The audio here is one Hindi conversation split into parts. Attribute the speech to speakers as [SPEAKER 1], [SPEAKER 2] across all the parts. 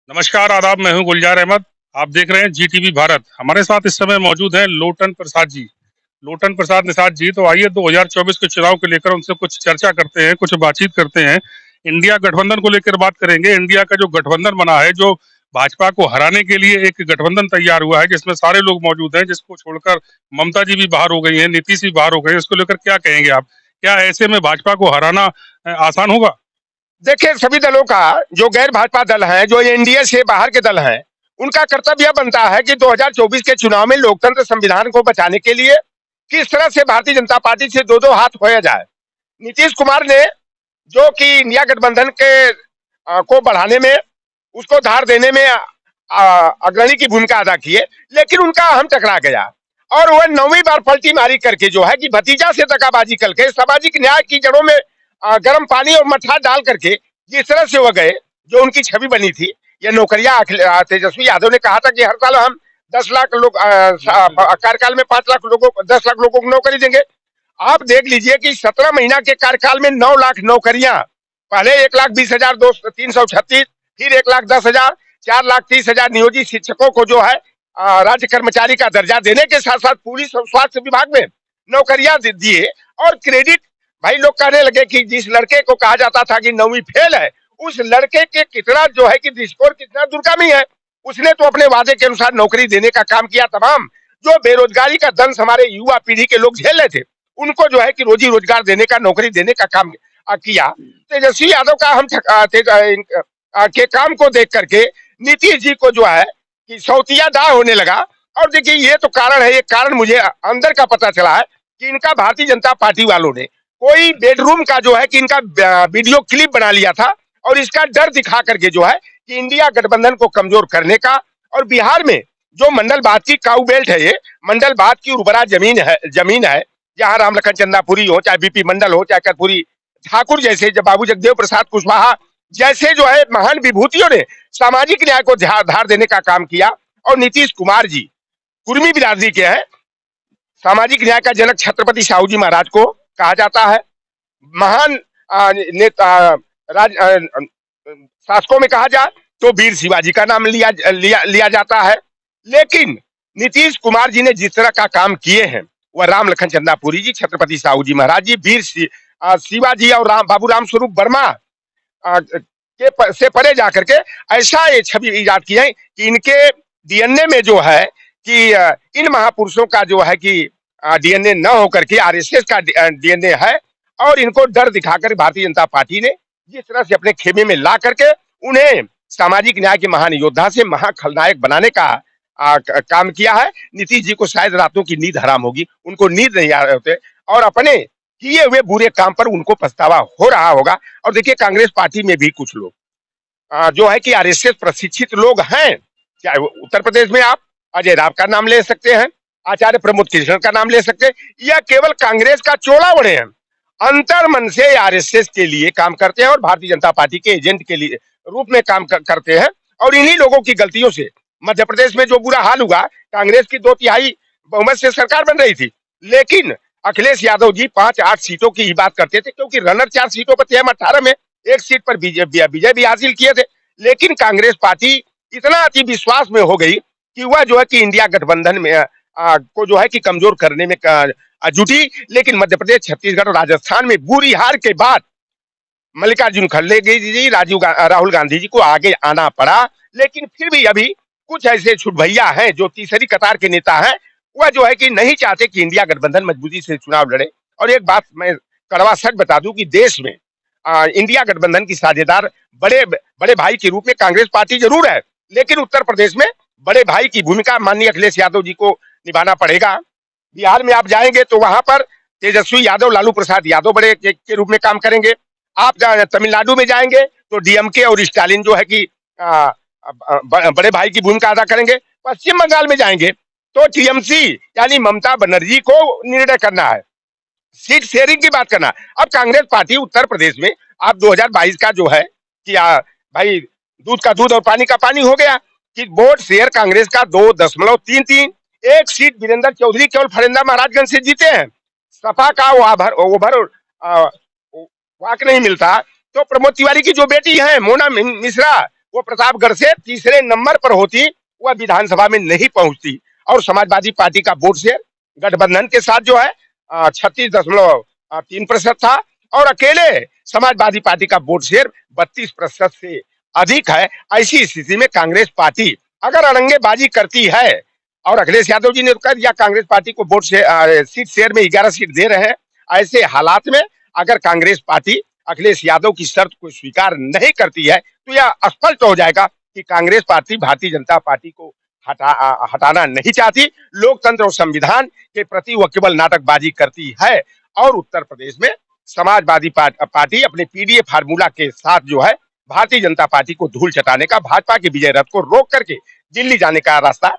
[SPEAKER 1] नमस्कार, आदाब। मैं हूं गुलजार अहमद। आप देख रहे हैं जीटीवी भारत। हमारे साथ इस समय मौजूद हैं लोटन प्रसाद जी। लोटन प्रसाद निषाद जी, तो आइए 2024 के चुनाव को लेकर उनसे कुछ चर्चा करते हैं, कुछ बातचीत करते हैं। इंडिया गठबंधन को लेकर बात करेंगे। इंडिया का जो गठबंधन बना है, जो भाजपा को हराने के लिए एक गठबंधन तैयार हुआ है, जिसमें सारे लोग मौजूद हैं, जिसको छोड़कर ममता जी भी बाहर हो गई हैं, नीतीश भी बाहर हो गए हैं। इसको लेकर क्या कहेंगे आप? क्या ऐसे में भाजपा को हराना आसान होगा?
[SPEAKER 2] देखिए, सभी दलों का जो गैर भाजपा दल है, जो एनडीए से बाहर के दल हैं, उनका कर्तव्य बनता है कि 2024 के चुनाव में लोकतंत्र संविधान को बचाने के लिए किस तरह से भारतीय जनता पार्टी से दो दो हाथ खोया जाए। नीतीश कुमार ने जो कि इंडिया गठबंधन के को बढ़ाने में, उसको धार देने में अग्रणी की भूमिका अदा की है, लेकिन उनका अहम टकरा गया और वह 9वीं बार पलटी मारी करके जो है कि भतीजा से दगाबाजी करके सामाजिक न्याय की जड़ों में गर्म पानी और मठा डाल करके जिस तरह से वो गए, जो उनकी छवि बनी थी, ये नौकरियां तेजस्वी यादव ने कहा था कि हर साल हम 10 लाख लोग कार्यकाल में 5 लाख लोगों को 10 लाख लोगों को नौकरी देंगे। आप देख लीजिए कि 17 महीना के कार्यकाल में 9 लाख नौकरियां, पहले 1,20,000 336, फिर 1,10,000, 4,30,000 नियोजित शिक्षकों को जो है राज्य कर्मचारी का दर्जा देने के साथ साथ पुलिस और स्वास्थ्य विभाग में नौकरियां दिए। और क्रेडिट, भाई लोग कहने लगे कि जिस लड़के को कहा जाता था कि 9वीं फेल है, उस लड़के के कितना जो है कि स्कोर कितना दूरगामी है। उसने तो अपने वादे के अनुसार नौकरी देने का काम किया। तमाम जो बेरोजगारी का दंश हमारे युवा पीढ़ी के लोग झेल रहे थे, उनको जो है कि रोजी रोजगार देने का, नौकरी देने का काम किया। तेजस्वी यादव का हम के काम को देख करके नीतीश जी को जो है कि सौतिया दाह होने लगा। और देखिए, ये तो कारण है, ये कारण मुझे अंदर का पता चला है कि इनका भारतीय जनता पार्टी वालों ने कोई बेडरूम का जो है कि इनका वीडियो क्लिप बना लिया था और इसका डर दिखा करके जो है कि इंडिया गठबंधन को कमजोर करने का। और बिहार में जो मंडलवाद की काऊ बेल्ट है, ये मंडलवाद की उर्वरा जमीन है, जहां राम लखन चंदापुरी हो, चाहे बीपी मंडल हो, चाहे कर्पूरी ठाकुर जैसे, जब बाबू जगदेव प्रसाद कुशवाहा जैसे जो है महान विभूतियों ने सामाजिक न्याय को धार देने का काम किया। और नीतीश कुमार जी कुर्मी बिरादरी के हैं। सामाजिक न्याय का जनक छत्रपति साहू जी महाराज को कहा जाता है। महान नेता शासकों में कहा जाए तो वीर शिवाजी का नाम लिया जाता है। लेकिन नीतीश कुमार जी ने जिस तरह का काम किए हैं, वह राम लखन चंदापुरी जी, छत्रपति साहू जी महाराज जी, वीर शिवाजी और बाबू राम स्वरूप वर्मा से परे जाकर के ऐसा ये छवि इजाद की है कि इनके डीएनए में जो है कि इन महापुरुषों का जो है कि डीएनए न होकर के आरएसएस का डीएनए है। और इनको डर दिखाकर भारतीय जनता पार्टी ने जिस तरह से अपने खेमे में ला करके उन्हें सामाजिक न्याय के महान योद्धा से महाखलनायक बनाने का काम किया है। नीतीश जी को शायद रातों की नींद हराम होगी, उनको नींद नहीं आ रहे होते और अपने किए हुए बुरे काम पर उनको पछतावा हो रहा होगा। और देखिए, कांग्रेस पार्टी में भी कुछ लोग जो है कि आरएसएस प्रशिक्षित लोग हैं। चाहे उत्तर प्रदेश में आप अजय राव का नाम ले सकते हैं, आचार्य प्रमोद कृष्ण का नाम ले सकते हैं, या केवल कांग्रेस का चोला बने हैं, अंतर मन से आरएसएस के लिए काम करते हैं और भारतीय जनता पार्टी के एजेंट के लिए रूप में काम करते हैं। और इन्हीं लोगों की गलतियों से मध्य प्रदेश में जो बुरा हाल हुआ, कांग्रेस की 2/3 बहुमत से सरकार बन रही थी, लेकिन अखिलेश यादव जी 5-8 सीटों की ही बात करते थे, क्योंकि रनर 4 सीटों पर थे। हम 18 में एक सीट पर विजय भी हासिल किए थे। लेकिन कांग्रेस पार्टी इतना अति विश्वास में हो गई कि वह जो है कि इंडिया गठबंधन में को जो है कि कमजोर करने में जुटी। लेकिन मध्य प्रदेश, छत्तीसगढ़ और राजस्थान में बुरी हार के बाद मल्लिकार्जुन खड़गे जी, राहुल गांधी जी को आगे आना पड़ा। लेकिन फिर भी अभी कुछ ऐसे छुटभैया हैं जो तीसरी कतार के नेता हैं, वह जो है कि नहीं चाहते कि इंडिया गठबंधन मजबूती से चुनाव लड़े। और एक बात मैं कड़वा सच बता दूं कि देश में इंडिया गठबंधन की साझेदार बड़े बड़े भाई के रूप में कांग्रेस पार्टी जरूर है, लेकिन उत्तर प्रदेश में बड़े भाई की भूमिका माननीय अखिलेश यादव जी को निभाना पड़ेगा। बिहार में आप जाएंगे तो वहां पर तेजस्वी यादव, लालू प्रसाद यादव बड़े के रूप में काम करेंगे। आप तमिलनाडु में जाएंगे तो डीएमके और स्टालिन जो है कि बड़े भाई की भूमिका अदा करेंगे। पश्चिम बंगाल में जाएंगे तो टीएमसी यानी ममता बनर्जी को निर्णय करना है, सीट शेयरिंग की बात करना। अब कांग्रेस पार्टी उत्तर प्रदेश में आप 2022 का जो है कि भाई दूध का दूध और पानी का पानी हो गया कि वोट शेयर कांग्रेस का 2.33, एक सीट वीरेंद्र चौधरी केवल फरेंदा महाराजगंज से जीते हैं। सपा का ओवर वाक नहीं मिलता। तो प्रमोद तिवारी की जो बेटी है मोना मिश्रा, वो प्रतापगढ़ से तीसरे नंबर पर होती, वह विधानसभा में नहीं पहुंचती। और समाजवादी पार्टी का वोट शेयर गठबंधन के साथ जो है 36.3% था, और अकेले समाजवादी पार्टी का वोट शेयर 32% से अधिक है। ऐसी स्थिति में कांग्रेस पार्टी अगर अड़ंगेबाजी करती है, और अखिलेश यादव जी ने तो कह दिया कांग्रेस पार्टी को सीट शेयर में 11 सीट दे रहे हैं, ऐसे हालात में अगर कांग्रेस पार्टी अखिलेश यादव की शर्त को स्वीकार नहीं करती है, तो यह स्पष्ट हो जाएगा कि कांग्रेस पार्टी भारतीय जनता पार्टी को हटाना नहीं चाहती। लोकतंत्र और संविधान के प्रति वह केवल नाटकबाजी करती है, और उत्तर प्रदेश में समाजवादी पार्टी अपने पीडीए फार्मूला के साथ जो है भारतीय जनता पार्टी को धूल चटाने का, भाजपा के विजय रथ को रोक करके दिल्ली जाने का रास्ता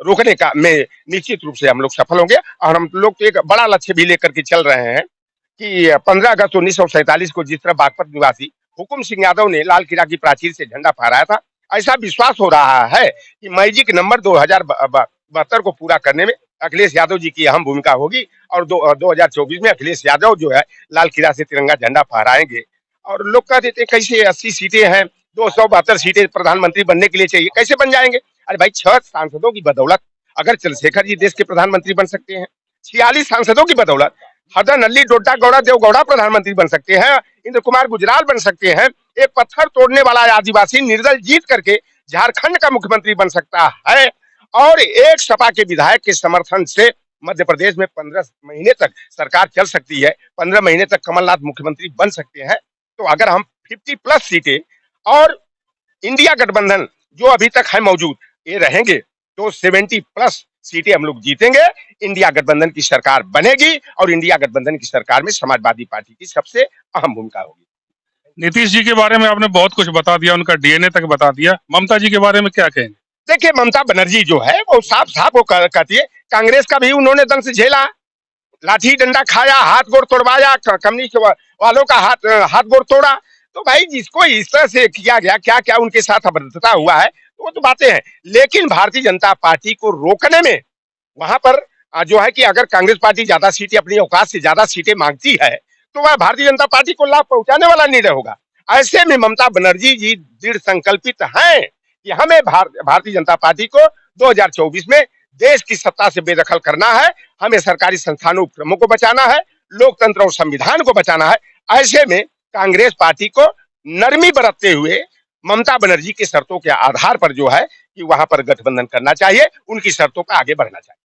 [SPEAKER 2] रोकने का में निश्चित रूप से हम लोग सफल होंगे। और हम लोग तो एक बड़ा लक्ष्य भी लेकर के चल रहे हैं कि 15 अगस्त 1947 को जिस तरह बागपत निवासी हुकुम सिंह यादव ने लाल किला की प्राचीर से झंडा फहराया था, ऐसा विश्वास हो रहा है कि मैजिक नंबर 2072 को पूरा करने में अखिलेश यादव जी की अहम भूमिका होगी, और 2024 में अखिलेश यादव जो है लाल किला से तिरंगा झंडा फहराएंगे। और लोग कह देते कैसे 80 सीटें हैं, 272 सीटें प्रधानमंत्री बनने के लिए चाहिए, कैसे बन जाएंगे? अरे भाई 6 सांसदों की बदौलत अगर चंद्रशेखर जी देश के प्रधानमंत्री बन सकते हैं, 46 सांसदों की बदौलत हरदन अली डोडा गौड़ा देवगौड़ा प्रधानमंत्री बन सकते हैं, इंद्र कुमार गुजराल बन सकते हैं, एक पत्थर तोड़ने वाला आदिवासी निर्दल जीत करके झारखंड का मुख्यमंत्री बन सकता है, और एक सपा के विधायक के समर्थन से मध्य प्रदेश में 15 महीने तक सरकार चल सकती है, 15 महीने तक कमलनाथ मुख्यमंत्री बन सकते हैं। तो अगर हम 50+ सीटें और इंडिया गठबंधन जो अभी तक है मौजूद ये रहेंगे, तो 70+ सीटें हम लोग जीतेंगे, इंडिया गठबंधन की सरकार बनेगी, और इंडिया गठबंधन की सरकार में समाजवादी पार्टी की सबसे अहम भूमिका होगी।
[SPEAKER 1] नीतीश जी के बारे में आपने बहुत कुछ बता दिया, उनका डीएनए तक बता दिया। ममता जी के बारे में क्या कहेंगे?
[SPEAKER 2] देखिए ममता बनर्जी जो है वो साफ साफ वो कहती है, कांग्रेस का भी उन्होंने दंश झेला, लाठी डंडा खाया, हाथ गोड़ तोड़वाया, कम्युनिस्ट वालों का हाथ गोड़ तोड़ा। तो भाई जिसको इस तरह से किया गया, क्या क्या उनके साथ अभद्रता हुआ है, तो वो तो बातें हैं। लेकिन भारतीय जनता पार्टी को रोकने में वहां पर जो है कि अगर कांग्रेस पार्टी ज्यादा सीटें, अपनी औकात से ज्यादा सीटें मांगती है, तो वह भारतीय जनता पार्टी को लाभ पहुंचाने वाला निर्णय होगा। ऐसे में ममता बनर्जी जी दृढ़ संकल्पित हैं कि हमें भारतीय जनता पार्टी को 2024 में देश की सत्ता से बेदखल करना है, हमें सरकारी संस्थानों उपक्रमों को बचाना है, लोकतंत्र और संविधान को बचाना है। ऐसे में कांग्रेस पार्टी को नरमी बरतते हुए ममता बनर्जी की शर्तों के आधार पर जो है कि वहां पर गठबंधन करना चाहिए, उनकी शर्तों का आगे बढ़ना चाहिए।